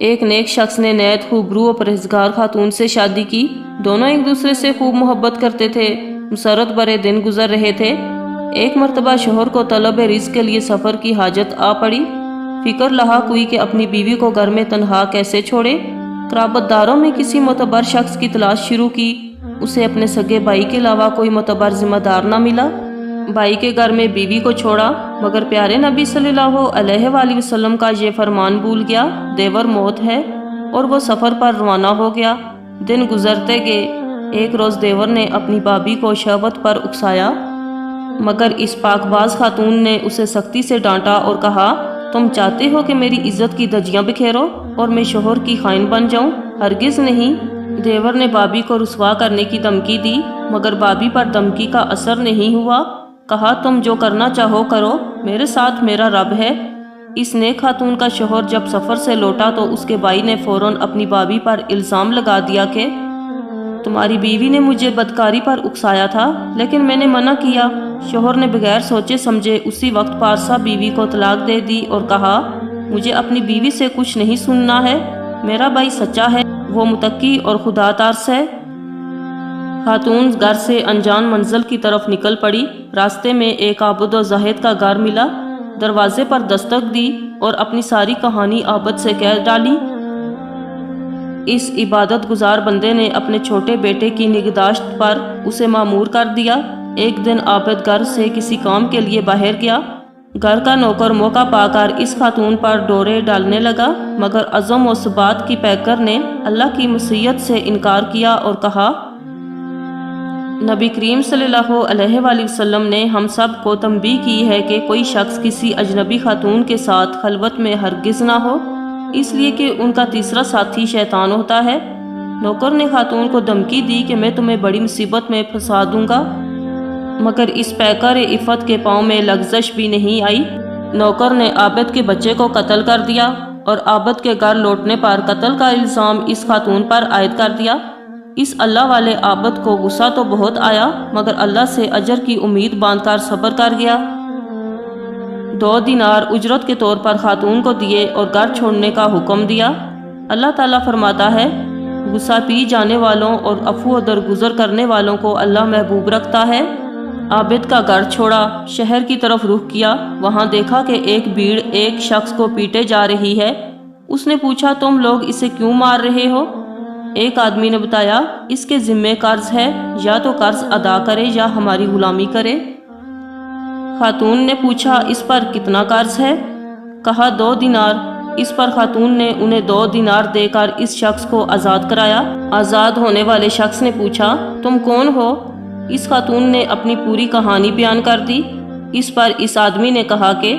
ایک نیک شخص نے نہایت خوبرو اور پرہیزگار خاتون سے شادی کی۔ دونوں ایک دوسرے سے خوب محبت کرتے تھے۔ مسرت برے دن گزر رہے تھے۔ ایک مرتبہ شوہر کو طلب رزق کے لیے سفر کی حاجت آ پڑی۔ فکر لاحق ہوئی کہ اپنی بیوی کو گھر میں تنہا کیسے چھوڑے۔ قرابت داروں میں کسی معتبر شخص کی تلاش شروع کی۔ اسے اپنے سگے بھائی کے علاوہ کوئی معتبر ذمہ دار نہ ملا۔ بھائی کے گھر میں بیوی کو چھوڑا، مگر پیارے نبی صلی اللہ علیہ وآلہ وسلم کا یہ فرمان بھول گیا، دیور موت ہے، اور وہ سفر پر روانہ ہو گیا۔ دن گزرتے گئے۔ ایک روز دیور نے اپنی بھابھی کو شہوت پر اکسایا، مگر اس پاک باز خاتون نے اسے سختی سے ڈانٹا اور کہا، تم چاہتے ہو کہ میری عزت کی دھجیاں بکھیرو اور میں شوہر کی خائن بن جاؤں؟ ہرگز نہیں۔ دیور نے بھابھی کو رسوا کرنے کی دھمکی دی، مگر بھابھی پر دھمکی کا اثر نہیں ہوا۔ کہا، تم جو کرنا چاہو کرو، میرے ساتھ میرا رب ہے۔ اس نیک خاتون کا شوہر جب سفر سے لوٹا تو اس کے بھائی نے فوراً اپنی بھابھی پر الزام لگا دیا کہ تمہاری بیوی نے مجھے بدکاری پر اکسایا تھا، لیکن میں نے منع کیا۔ شوہر نے بغیر سوچے سمجھے اسی وقت پارسا بیوی کو طلاق دے دی اور کہا، مجھے اپنی بیوی سے کچھ نہیں سننا ہے، میرا بھائی سچا ہے، وہ متقی اور خدا ترس ہے۔ خاتون گھر سے انجان منزل کی طرف نکل پڑی۔ راستے میں ایک عابد و زاہد کا گھر ملا۔ دروازے پر دستک دی اور اپنی ساری کہانی عابد سے کہہ ڈالی۔ اس عبادت گزار بندے نے اپنے چھوٹے بیٹے کی نگہداشت پر اسے مامور کر دیا۔ ایک دن عابد گھر سے کسی کام کے لیے باہر گیا۔ گھر کا نوکر موقع پا کر اس خاتون پر ڈورے ڈالنے لگا، مگر عزم و ثبات کی پیکر نے اللہ کی مشیت سے انکار کیا اور کہا، نبی کریم صلی اللہ علیہ وآلہ وسلم نے ہم سب کو تنبیہ کی ہے کہ کوئی شخص کسی اجنبی خاتون کے ساتھ خلوت میں ہرگز نہ ہو، اس لیے کہ ان کا تیسرا ساتھی شیطان ہوتا ہے۔ نوکر نے خاتون کو دھمکی دی کہ میں تمہیں بڑی مصیبت میں پھنسا دوں گا، مگر اس پیکر عفت کے پاؤں میں لغزش بھی نہیں آئی۔ نوکر نے عابد کے بچے کو قتل کر دیا اور عابد کے گھر لوٹنے پر قتل کا الزام اس خاتون پر عائد کر دیا۔ اس اللہ والے عابد کو غصہ تو بہت آیا، مگر اللہ سے اجر کی امید باندھ کر صبر کر گیا۔ 2 دینار اجرت کے طور پر خاتون کو دیے اور گھر چھوڑنے کا حکم دیا۔ اللہ تعالیٰ فرماتا ہے، غصہ پی جانے والوں اور عفو و درگزر کرنے والوں کو اللہ محبوب رکھتا ہے۔ عابد کا گھر چھوڑا، شہر کی طرف رخ کیا۔ وہاں دیکھا کہ ایک بھیڑ ایک شخص کو پیٹے جا رہی ہے۔ اس نے پوچھا، تم لوگ اسے کیوں مار رہے ہو؟ ایک آدمی نے بتایا، اس کے ذمے قرض ہے، یا تو قرض ادا کرے یا ہماری غلامی کرے۔ خاتون نے پوچھا، اس پر کتنا قرض ہے؟ کہا، 2 دینار۔ اس پر خاتون نے انہیں 2 دینار دے کر اس شخص کو آزاد کرایا۔ آزاد ہونے والے شخص نے پوچھا، تم کون ہو؟ اس خاتون نے اپنی پوری کہانی بیان کر دی۔ اس پر اس آدمی نے کہا کہ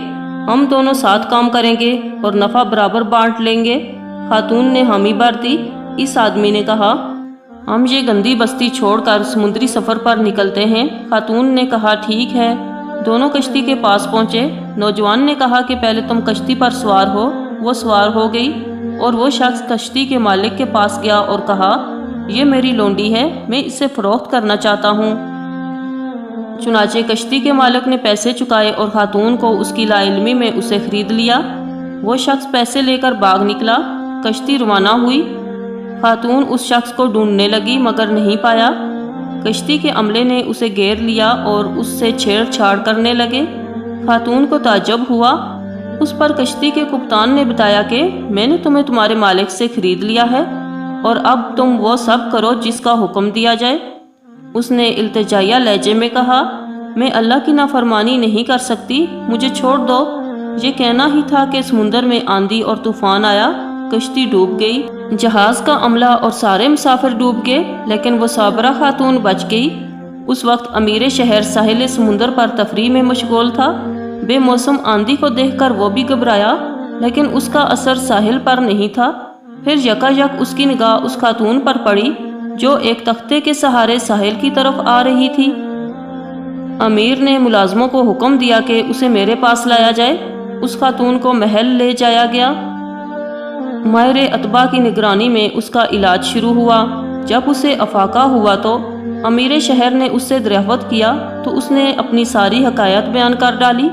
ہم دونوں ساتھ کام کریں گے اور نفع برابر بانٹ لیں گے۔ خاتون نے حامی بھر دی۔ اس آدمی نے کہا، ہم یہ گندی بستی چھوڑ کر سمندری سفر پر نکلتے ہیں۔ خاتون نے کہا، ٹھیک ہے۔ دونوں کشتی کے پاس پہنچے۔ نوجوان نے کہا کہ پہلے تم کشتی پر سوار ہو۔ وہ سوار ہو گئی اور وہ شخص کشتی کے مالک کے پاس گیا اور کہا، یہ میری لونڈی ہے، میں اسے فروخت کرنا چاہتا ہوں۔ چنانچہ کشتی کے مالک نے پیسے چکائے اور خاتون کو اس کی لا علمی میں اسے خرید لیا۔ وہ شخص پیسے لے کر بھاگ نکلا۔ کشتی روانہ ہوئی۔ خاتون اس شخص کو ڈھونڈنے لگی مگر نہیں پایا۔ کشتی کے عملے نے اسے گھیر لیا اور اس سے چھیڑ چھاڑ کرنے لگے۔ خاتون کو تعجب ہوا۔ اس پر کشتی کے کپتان نے بتایا کہ میں نے تمہیں تمہارے مالک سے خرید لیا ہے اور اب تم وہ سب کرو جس کا حکم دیا جائے۔ اس نے التجائیہ لہجے میں کہا، میں اللہ کی نافرمانی نہیں کر سکتی، مجھے چھوڑ دو۔ یہ کہنا ہی تھا کہ سمندر میں آندھی اور طوفان آیا۔ کشتی ڈوب گئی۔ جہاز کا عملہ اور سارے مسافر ڈوب گئے، لیکن وہ صابرہ خاتون بچ گئی۔ اس وقت امیر شہر ساحل سمندر پر تفریح میں مشغول تھا۔ بے موسم آندھی کو دیکھ کر وہ بھی گھبرایا، لیکن اس کا اثر ساحل پر نہیں تھا۔ پھر یکایک اس کی نگاہ اس خاتون پر پڑی جو ایک تختے کے سہارے ساحل کی طرف آ رہی تھی۔ امیر نے ملازموں کو حکم دیا کہ اسے میرے پاس لایا جائے۔ اس خاتون کو محل لے جایا گیا۔ ماہر اطباء کی نگرانی میں اس کا علاج شروع ہوا۔ جب اسے افاقہ ہوا تو امیر شہر نے اس سے دریافت کیا تو اس نے اپنی ساری حکایت بیان کر ڈالی۔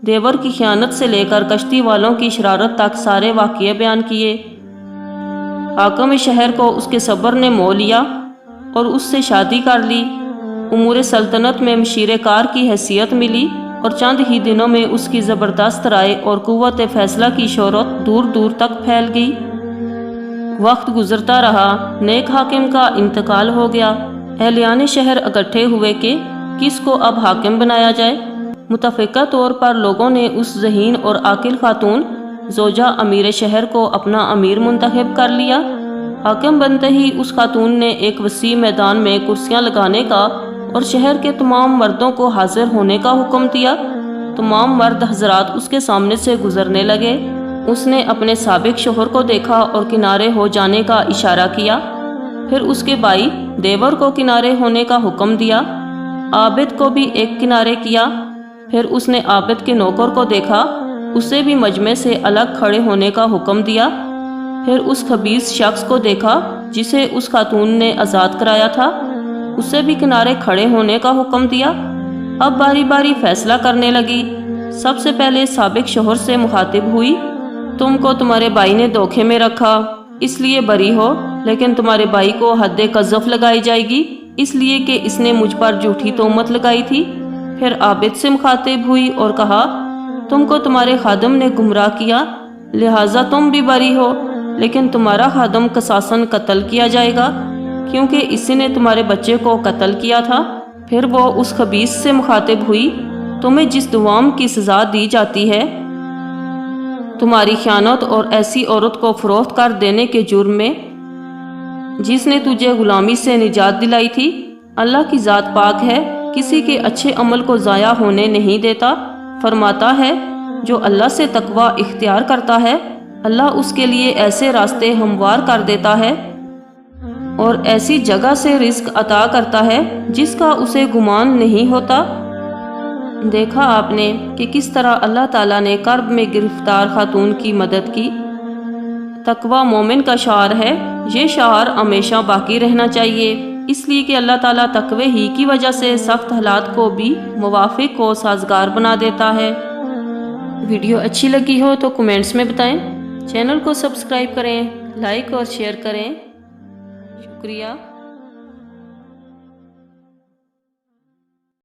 دیور کی خیانت سے لے کر کشتی والوں کی شرارت تک سارے واقعے بیان کیے۔ حاکم شہر کو اس کے صبر نے مو لیا اور اس سے شادی کر لی۔ امور سلطنت میں مشیر کار کی حیثیت ملی اور چند ہی دنوں میں اس کی زبردست رائے اور قوت فیصلہ کی شہرت دور دور تک پھیل گئی۔ وقت گزرتا رہا، نیک حاکم کا انتقال ہو گیا۔ اہلیان شہر اکٹھے ہوئے کہ کس کو اب حاکم بنایا جائے۔ متفقہ طور پر لوگوں نے اس ذہین اور عاقل خاتون زوجہ امیر شہر کو اپنا امیر منتخب کر لیا۔ حاکم بنتے ہی اس خاتون نے ایک وسیع میدان میں کرسیاں لگانے کا اور شہر کے تمام مردوں کو حاضر ہونے کا حکم دیا۔ تمام مرد حضرات اس کے سامنے سے گزرنے لگے۔ اس نے اپنے سابق شوہر کو دیکھا اور کنارے ہو جانے کا اشارہ کیا، پھر اس کے بھائی دیور کو کنارے ہونے کا حکم دیا، عابد کو بھی ایک کنارے کیا، پھر اس نے عابد کے نوکر کو دیکھا، اسے بھی مجمع سے الگ کھڑے ہونے کا حکم دیا، پھر اس خبیث شخص کو دیکھا جسے اس خاتون نے آزاد کرایا تھا، اسے بھی کنارے کھڑے ہونے کا حکم دیا۔ اب باری باری فیصلہ کرنے لگی۔ سب سے پہلے سابق شوہر سے مخاطب ہوئی، تم کو تمہارے بھائی نے دھوکے میں رکھا اس لیے بری ہو، لیکن تمہارے بھائی کو حد قذف لگائی جائے گی اس لیے کہ اس نے مجھ پر جھوٹی تہمت لگائی تھی۔ پھر عابد سے مخاطب ہوئی اور کہا، تم کو تمہارے خادم نے گمراہ کیا لہٰذا تم بھی بری ہو، لیکن تمہارا خادم قصاصاً قتل کیا جائے گا کیونکہ اسی نے تمہارے بچے کو قتل کیا تھا۔ پھر وہ اس خبیث سے مخاطب ہوئی، تمہیں جس دوام کی سزا دی جاتی ہے تمہاری خیانت اور ایسی عورت کو فروخت کر دینے کے جرم میں جس نے تجھے غلامی سے نجات دلائی تھی، اللہ کی ذات پاک ہے، کسی کے اچھے عمل کو ضائع ہونے نہیں دیتا۔ فرماتا ہے جو اللہ سے تقوی اختیار کرتا ہے اللہ اس کے لیے ایسے راستے ہموار کر دیتا ہے اور ایسی جگہ سے رزق عطا کرتا ہے جس کا اسے گمان نہیں ہوتا۔ دیکھا آپ نے کہ کس طرح اللہ تعالیٰ نے کرب میں گرفتار خاتون کی مدد کی۔ تقوی مومن کا شعار ہے، یہ شعار ہمیشہ باقی رہنا چاہیے، اس لیے کہ اللہ تعالیٰ تقوی ہی کی وجہ سے سخت حالات کو بھی موافق و سازگار بنا دیتا ہے۔ ویڈیو اچھی لگی ہو تو کمنٹس میں بتائیں، چینل کو سبسکرائب کریں، لائک اور شیئر کریں۔ شکریہ۔